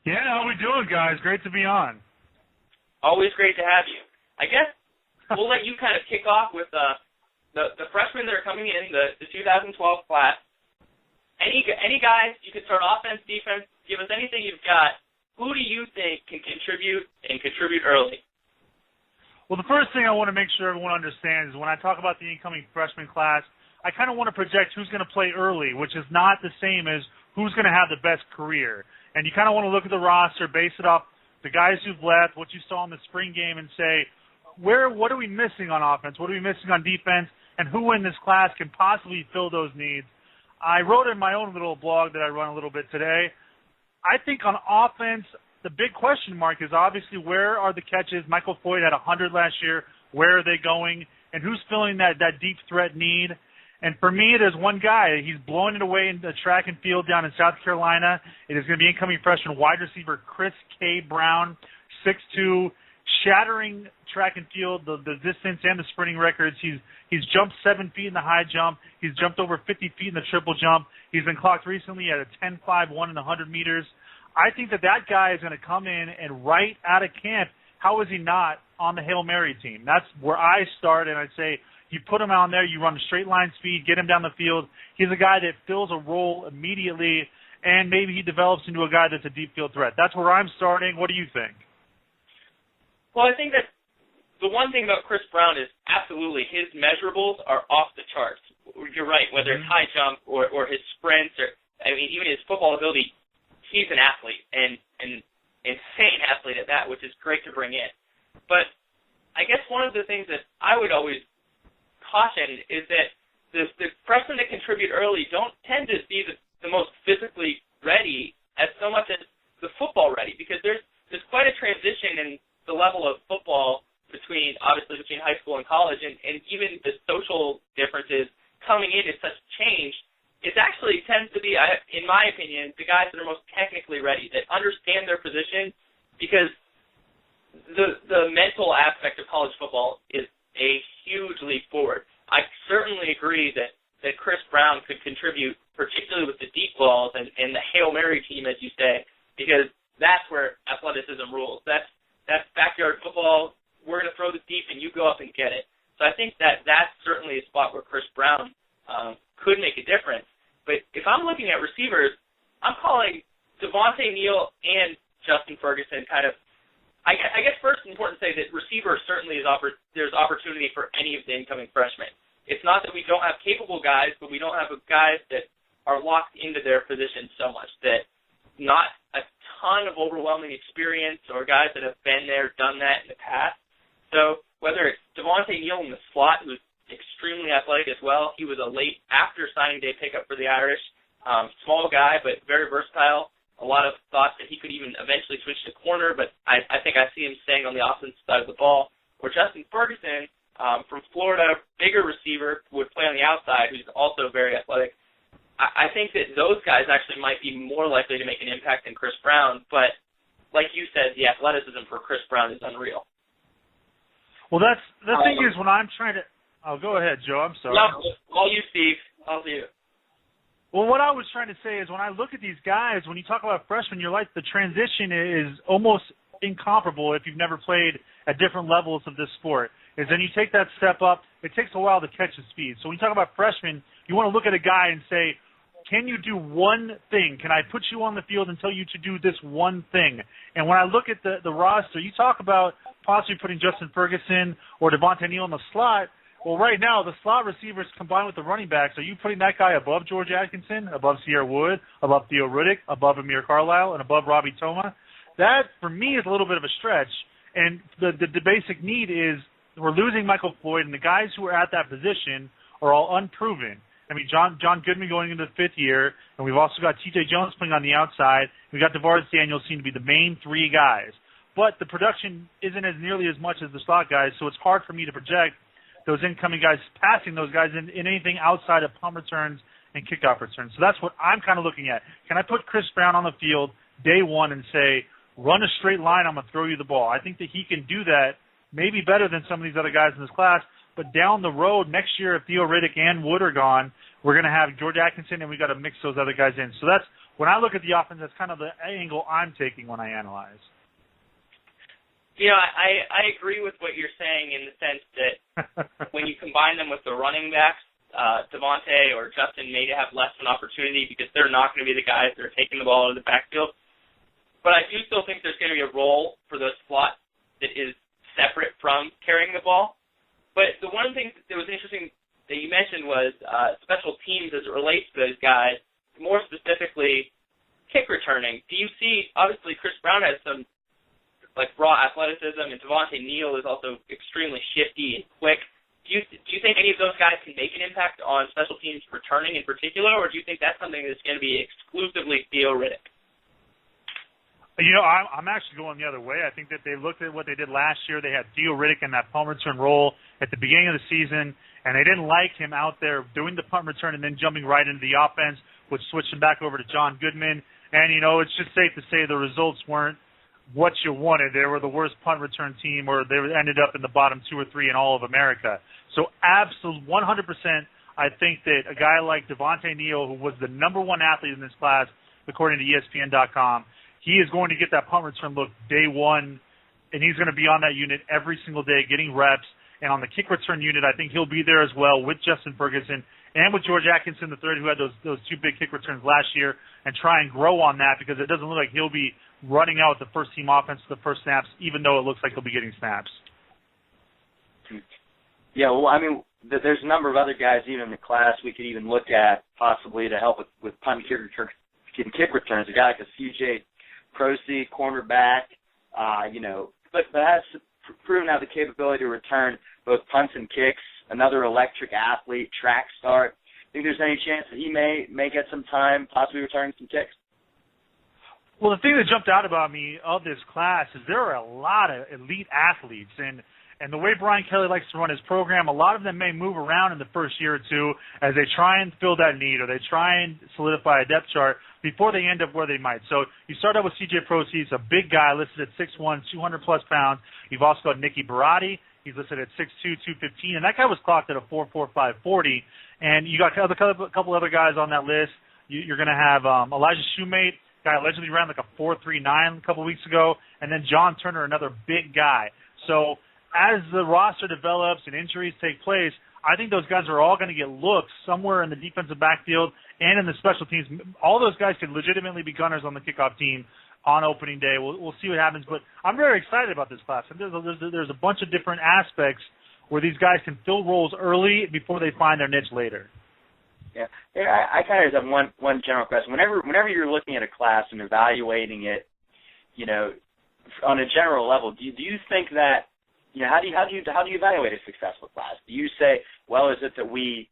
Yeah, how we doing, guys? Great to be on. Always great to have you. I guess we'll let you kind of kick off with the freshmen that are coming in, the 2012 class. Any guys, you could start offense, defense, give us anything you've got. Who do you think can contribute and contribute early? Well, the first thing I want to make sure everyone understands is when I talk about the incoming freshman class, I kind of want to project who's going to play early, which is not the same as who's going to have the best career. And you kind of want to look at the roster, base it off the guys who've left, what you saw in the spring game, and say, what are we missing on offense? What are we missing on defense? And who in this class can possibly fill those needs? I wrote in my own little blog that I run a little bit today. I think on offense, the big question mark is obviously where are the catches? Michael Floyd had 100 last year. Where are they going? And who's filling that deep threat need? And for me, there's one guy. He's blowing it away in the track and field down in South Carolina. It is going to be incoming freshman wide receiver Chris K. Brown, 6'2", shattering track and field, the distance and the sprinting records. He's jumped 7 feet in the high jump. He's jumped over 50 feet in the triple jump. He's been clocked recently at a 10.51 in the 100 meters. I think that guy is going to come in and right out of camp, how is he not on the Hail Mary team? That's where I start, and I'd say you put him on there, you run straight line speed, get him down the field. He's a guy that fills a role immediately, and maybe he develops into a guy that's a deep field threat. That's where I'm starting. What do you think? Well, I think that the one thing about Chris Brown is absolutely his measurables are off the charts. You're right, whether it's high jump or his sprints, or I mean even his football ability, he's an athlete and an insane athlete at that, which is great to bring in. But I guess one of the things that I would always caution is that the freshmen that contribute early don't tend to be the most physically ready as so much as the football ready, because there's quite a transition in the level of football between high school and college, and even the social differences coming in is such change. It actually tends to be, in my opinion, the guys that are most technically ready, that understand their position, because the mental aspect of college football is a huge leap forward. I certainly agree that Chris Brown could contribute, particularly with the deep balls and the Hail Mary team, as you say, because that's where athleticism rules. That's backyard football. We're going to throw the deep, and you go up and get it. So I think that's certainly a spot where Chris Brown could make a difference. But if I'm looking at receivers, I'm calling Devontae Neal and Justin Ferguson kind of. I guess first it's important to say that receiver certainly there's opportunity for any of the incoming freshmen. It's not that we don't have capable guys, but we don't have guys that are locked into their position so much, that not a ton of overwhelming experience or guys that have been there, done that in the past. So whether it's Devontae Neal in the slot, who's extremely athletic as well, he was a late after signing day pickup for the Irish, small guy but very versatile. A lot of thoughts that he could even eventually switch to corner, but I think I see him staying on the offensive side of the ball. Or Justin Ferguson from Florida, bigger receiver, would play on the outside, who's also very athletic. I think that those guys actually might be more likely to make an impact than Chris Brown, but like you said, the athleticism for Chris Brown is unreal. Well, that's the thing is when I'm trying to – oh, go ahead, Joe. I'm sorry. No, all you, Steve. All you. Well, what I was trying to say is when I look at these guys, when you talk about freshmen, you're like the transition is almost incomparable if you've never played at different levels of this sport. Is then you take that step up, it takes a while to catch the speed. So when you talk about freshmen, you want to look at a guy and say, can you do one thing? Can I put you on the field and tell you to do this one thing? And when I look at the roster, you talk about possibly putting Justin Ferguson or Devontae Neal in the slot. Well, right now, the slot receivers combined with the running backs, are you putting that guy above George Atkinson, above Sierra Wood, above Theo Riddick, above Amir Carlisle, and above Robbie Toma? That, for me, is a little bit of a stretch. And the basic need is we're losing Michael Floyd, and the guys who are at that position are all unproven. I mean, John Goodman going into the fifth year, and we've also got T.J. Jones playing on the outside. We've got DeVaris Daniels seem to be the main three guys. But the production isn't as nearly as much as the slot guys, so it's hard for me to project those incoming guys passing those guys in anything outside of punt returns and kickoff returns. So that's what I'm kind of looking at. Can I put Chris Brown on the field day one and say, run a straight line, I'm going to throw you the ball? I think that he can do that maybe better than some of these other guys in this class. But down the road, next year, if Theo Riddick and Wood are gone, we're going to have George Atkinson, and we've got to mix those other guys in. So that's when I look at the offense, that's kind of the angle I'm taking when I analyze. I agree with what you're saying in the sense that when you combine them with the running backs, Devontae or Justin may have less of an opportunity because they're not going to be the guys that are taking the ball out of the backfield. But I do still think there's going to be a role for those slots that is separate from carrying the ball. But the one thing that was interesting that you mentioned was special teams as it relates to those guys, more specifically kick returning. Do you see, obviously Chris Brown has some raw athleticism, and Devontae Neal is also extremely shifty and quick. Do you think any of those guys can make an impact on special teams returning in particular, or do you think that's something that's going to be exclusively Theo Riddick? I'm actually going the other way. I think that they looked at what they did last year. They had Theo Riddick in that punt return role at the beginning of the season, and they didn't like him out there doing the punt return and then jumping right into the offense, which switched him back over to John Goodman. And, it's just safe to say the results weren't what you wanted. They were the worst punt return team, or they ended up in the bottom 2 or 3 in all of America. So absolutely 100%, I think that a guy like Devontae Neal, who was the number 1 athlete in this class, according to ESPN.com, he is going to get that punt return look day one, and he's going to be on that unit every single day getting reps. And on the kick return unit, I think he'll be there as well with Justin Ferguson and with George Atkinson III, who had those 2 big kick returns last year, and try and grow on that, because it doesn't look like he'll be running out with the first-team offense for the first snaps, even though it looks like he'll be getting snaps. Yeah, well, I mean, there's a number of other guys even in the class we could even look at possibly to help with punt and kick returns. A guy like a CJ Prosey, cornerback, but has proven to have the capability to return both punts and kicks. Another electric athlete, track start. Think there's any chance that he may get some time, possibly returning some kicks? Well, the thing that jumped out about me of this class is there are a lot of elite athletes, and the way Brian Kelly likes to run his program, a lot of them may move around in the first year or two as they try and fill that need, or they try and solidify a depth chart before they end up where they might. So you start out with C.J. Prosey. He's a big guy listed at 6'1", 200-plus pounds. You've also got Nicky Barati. He's listed at 6'2", 215, and that guy was clocked at a 4.45 40. And you got a couple other guys on that list. You're going to have Elijah Shoemate, guy allegedly ran like a 4.39 a couple weeks ago, and then John Turner, another big guy. So as the roster develops and injuries take place, I think those guys are all going to get looks somewhere in the defensive backfield and in the special teams. All those guys could legitimately be gunners on the kickoff team on opening day. We'll see what happens, but I'm very excited about this class. And there's a bunch of different aspects where these guys can fill roles early before they find their niche later. Yeah, I kind of have one general question. Whenever you're looking at a class and evaluating it, on a general level, do you think that, how do you evaluate a successful class? Do you say, well, is it that we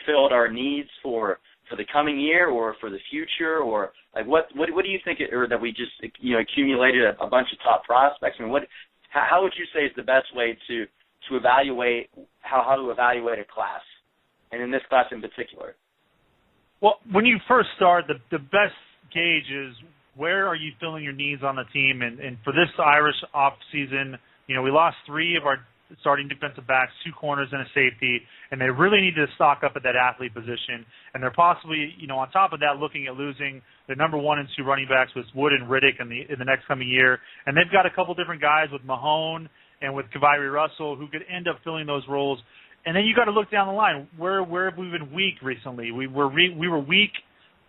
filled our needs for the coming year or for the future, or like what do you think, or that we just accumulated a bunch of top prospects? I mean, how would you say is the best way to evaluate how to evaluate a class, and in this class in particular? Well, when you first start, the best gauge is where are you filling your needs on the team, and for this Irish off season, we lost 3 of our starting defensive backs, 2 corners and a safety, and they really need to stock up at that athlete position. And they're possibly, on top of that, looking at losing the number 1 and 2 running backs with Wood and Riddick in the next coming year. And they've got a couple different guys with Mahone and with Kaviri Russell who could end up filling those roles. And then you got to look down the line. Where have we been weak recently? We were weak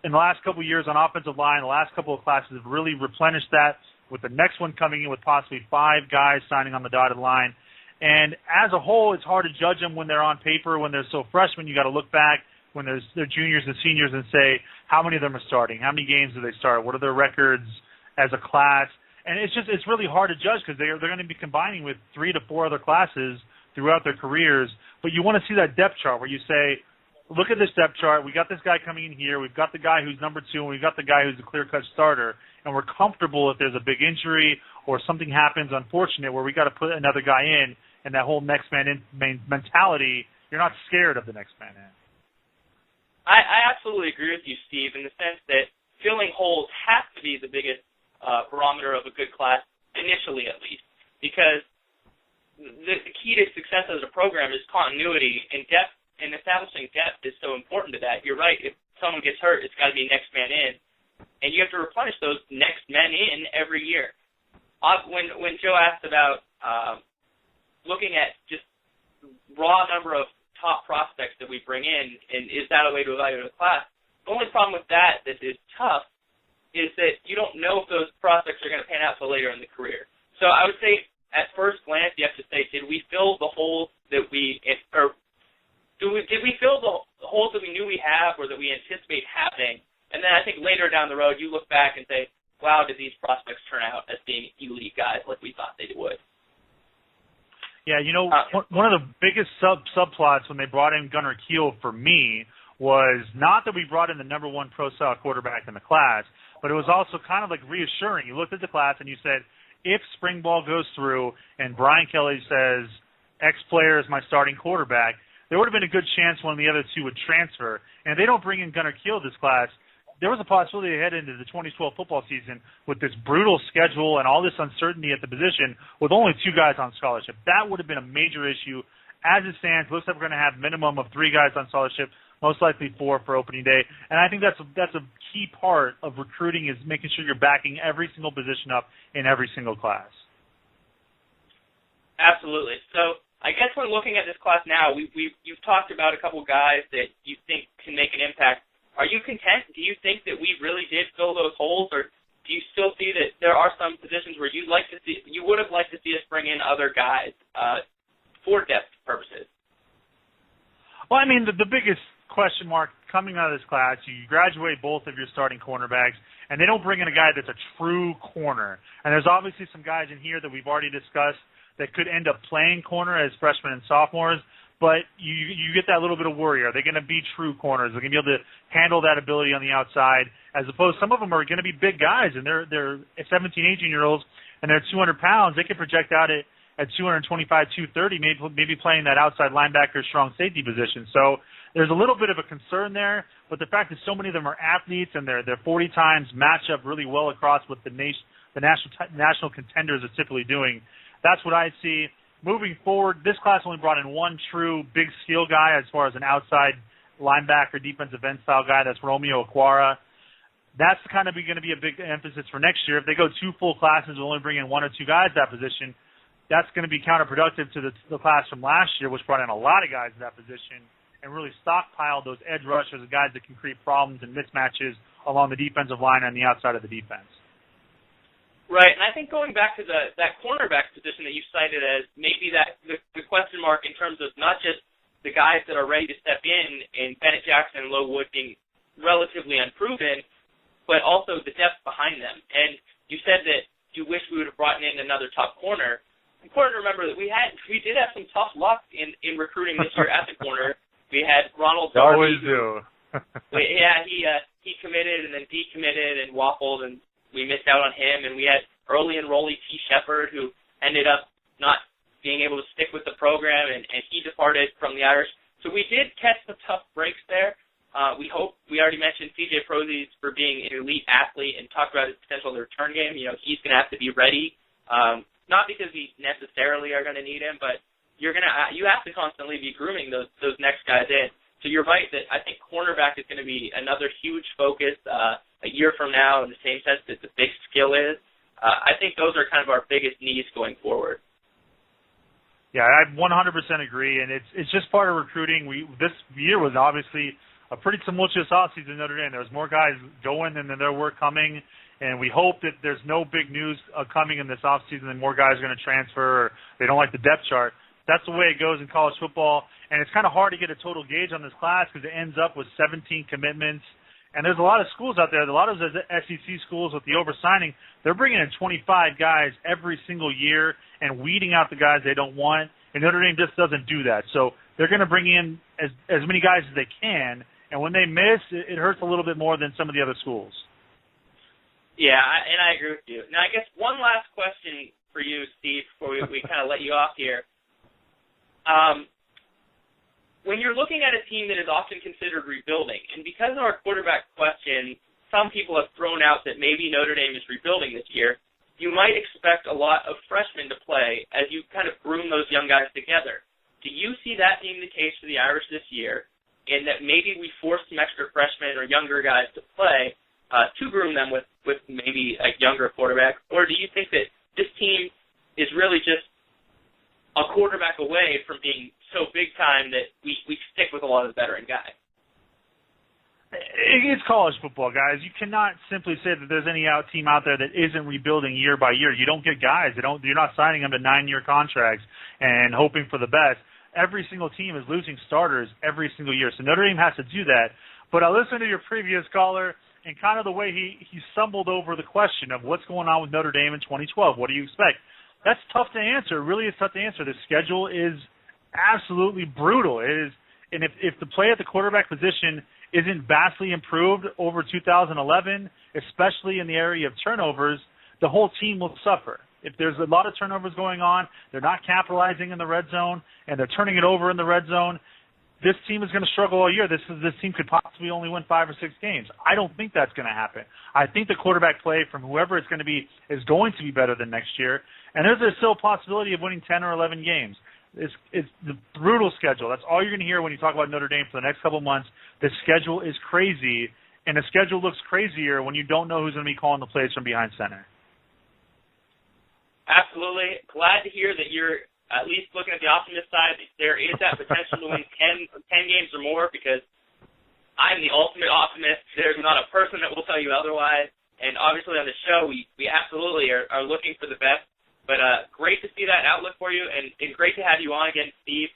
in the last couple of years on offensive line. The last couple of classes have really replenished that, with the next one coming in with possibly 5 guys signing on the dotted line. And as a whole, it's hard to judge them when they're on paper. When they're still freshmen, you got to look back when they're juniors and seniors and say, how many of them are starting? How many games do they start? What are their records as a class? And it's really hard to judge because they're going to be combining with 3 to 4 other classes throughout their careers. But you want to see that depth chart where you say, look at this depth chart. We got this guy coming in here. We've got the guy who's number 2, and we've got the guy who's a clear-cut starter. And we're comfortable if there's a big injury or something happens unfortunate where we got to put another guy in, and that whole next man in mentality, you're not scared of the next man in. I absolutely agree with you, Steve, in the sense that filling holes has to be the biggest barometer of a good class, initially at least, because the key to success as a program is continuity, and depth, and establishing depth is so important to that. You're right. If someone gets hurt, it's got to be next man in. and you have to replenish those next men in every year. When Joe asked about looking at just raw number of top prospects that we bring in, and is that a way to evaluate a class? The only problem with that is tough is that you don't know if those prospects are going to pan out till later in the career. So I would say at first glance you have to say, did we fill the holes that did we fill the holes that we knew we have or that we anticipate happening? And then I think later down the road you look back and say, wow, did these prospects turn out as being elite guys like we thought they would? Yeah, one of the biggest subplots when they brought in Gunnar Kiel for me was not that we brought in the number one pro-style quarterback in the class, but it was also kind of like reassuring. You looked at the class and you said, if spring ball goes through and Brian Kelly says X player is my starting quarterback, there would have been a good chance one of the other two would transfer. And if they don't bring in Gunnar Kiel this class, there was a possibility they head into the 2012 football season with this brutal schedule and all this uncertainty at the position with only 2 guys on scholarship. That would have been a major issue. As it stands, looks like we're going to have minimum of 3 guys on scholarship, most likely 4 for opening day. And I think that's a key part of recruiting is making sure you're backing every single position up in every single class. Absolutely. So I guess when looking at this class now, you've talked about a couple guys that you think can make an impact. Are you content? Do you think that we really did fill those holes, or do you still see that there are some positions where you would have liked to see us bring in other guys for depth purposes? Well, I mean, the biggest question mark coming out of this class, you graduate both of your starting cornerbacks, and they don't bring in a guy that's a true corner. And there's obviously some guys in here that we've already discussed that could end up playing corner as freshmen and sophomores, but you get that little bit of worry. Are they going to be true corners? Are they going to be able to handle that ability on the outside? As opposed, some of them are going to be big guys, and they're 17, 18-year-olds, and they're 200 pounds. They can project out at 225, 230, maybe playing that outside linebacker, strong safety position. So there's a little bit of a concern there, but the fact that so many of them are athletes and their 40 times match up really well across what the national contenders are typically doing, that's what I see. Moving forward, this class only brought in 1 true big skill guy as far as an outside linebacker, defensive end style guy. That's Romeo Aquara. That's kind of going to be a big emphasis for next year. If they go 2 full classes and only bring in 1 or 2 guys at that position, that's going to be counterproductive to the class from last year, which brought in a lot of guys at that position and really stockpiled those edge rushers, the guys that can create problems and mismatches along the defensive line and the outside of the defense. Right, and I think going back to that cornerback position that you cited as maybe the question mark in terms of not just the guys that are ready to step in Bennett Jackson and Low Wood being relatively unproven, but also the depth behind them. And you said that you wish we would have brought in another top corner. Important to remember that we did have some tough luck in recruiting this year at the corner. We had Ronald Darby. Always do. Yeah, he committed and then decommitted and waffled, and we missed out on him, and we had early enrollee T. Shepard, who ended up not being able to stick with the program, and he departed from the Irish. So we did catch some tough breaks there. We already mentioned C.J. Prozis for being an elite athlete and talked about his potential in the return game. He's going to have to be ready, not because we necessarily are going to need him, but you have to constantly be grooming those next guys in. So you're right that I think cornerback is going to be another huge focus a year from now in the same sense that the big skill is. I think those are kind of our biggest needs going forward. Yeah, I 100% agree, and it's just part of recruiting. This year was obviously a pretty tumultuous offseason in Notre Dame. There was more guys going than there were coming, and we hope that there's no big news coming in this offseason and more guys are going to transfer or they don't like the depth chart. That's the way it goes in college football, and it's kind of hard to get a total gauge on this class because it ends up with 17 commitments. And there's a lot of schools out there, a lot of those SEC schools with the oversigning, they're bringing in 25 guys every single year and weeding out the guys they don't want. And Notre Dame just doesn't do that. So they're going to bring in as many guys as they can. And when they miss, it hurts a little bit more than some of the other schools. Yeah, and I agree with you. Now, I guess one last question for you, Steve, before we kind of let you off here. When you're looking at a team that is often considered rebuilding, and because of our quarterback question, some people have thrown out that maybe Notre Dame is rebuilding this year, you might expect a lot of freshmen to play as you kind of groom those young guys together. Do you see that being the case for the Irish this year, in that maybe we force some extra freshmen or younger guys to play to groom them with maybe a younger quarterback? Or do you think that this team is really just a quarterback away from being so big time that we stick with a lot of the veteran guys? It's college football, guys. You cannot simply say that there's any team out there that isn't rebuilding year by year. You don't get guys. You're not signing them to 9-year contracts and hoping for the best. Every single team is losing starters every single year, so Notre Dame has to do that. But I listened to your previous caller and kind of the way he stumbled over the question of what's going on with Notre Dame in 2012. What do you expect? That's tough to answer. It really is tough to answer. The schedule is absolutely brutal. It is, and if the play at the quarterback position isn't vastly improved over 2011, especially in the area of turnovers, the whole team will suffer. If there's a lot of turnovers going on, they're not capitalizing in the red zone, and they're turning it over in the red zone, this team is going to struggle all year. This team could possibly only win 5 or 6 games. I don't think that's going to happen. I think the quarterback play from whoever it's going to be is going to be better than next year, and there's still a possibility of winning 10 or 11 games. It's the brutal schedule. That's all you're going to hear when you talk about Notre Dame for the next couple of months. The schedule is crazy, and the schedule looks crazier when you don't know who's going to be calling the plays from behind center. Absolutely. Glad to hear that you're at least looking at the optimist side. There is that potential to win 10 games or more, because I'm the ultimate optimist. There's not a person that will tell you otherwise. And obviously on the show, we absolutely are looking for the best. But great to see that outlook for you, and great to have you on again, Steve.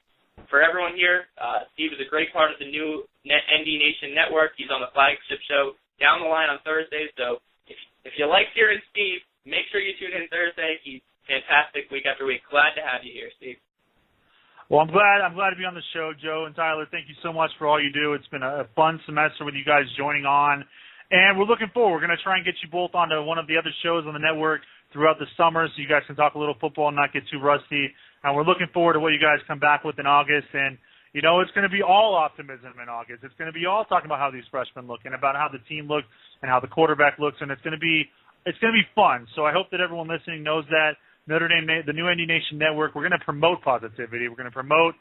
For everyone here, Steve is a great part of the new ND Nation Network. He's on the flagship show down the line on Thursdays. So if you like hearing Steve, make sure you tune in Thursday. He's fantastic week after week. Glad to have you here, Steve. Well, I'm glad to be on the show, Joe and Tyler. Thank you so much for all you do. It's been a fun semester with you guys joining on, and we're looking forward. We're going to try and get you both onto one of the other shows on the network throughout the summer so you guys can talk a little football and not get too rusty. And we're looking forward to what you guys come back with in August. And, you know, it's going to be all optimism in August. It's going to be all talking about how these freshmen look and about how the team looks and how the quarterback looks. And it's going to be fun. So I hope that everyone listening knows that Notre Dame, the new ND Nation Network, we're going to promote positivity. We're going to promote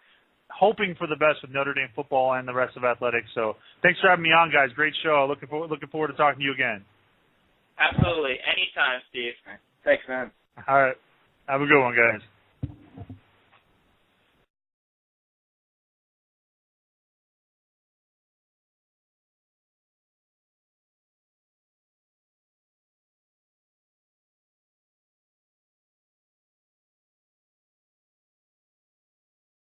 hoping for the best with Notre Dame football and the rest of athletics. So thanks for having me on, guys. Great show. Looking forward to talking to you again. Absolutely. Anytime, Steve. Thanks, man. All right. Have a good one, guys.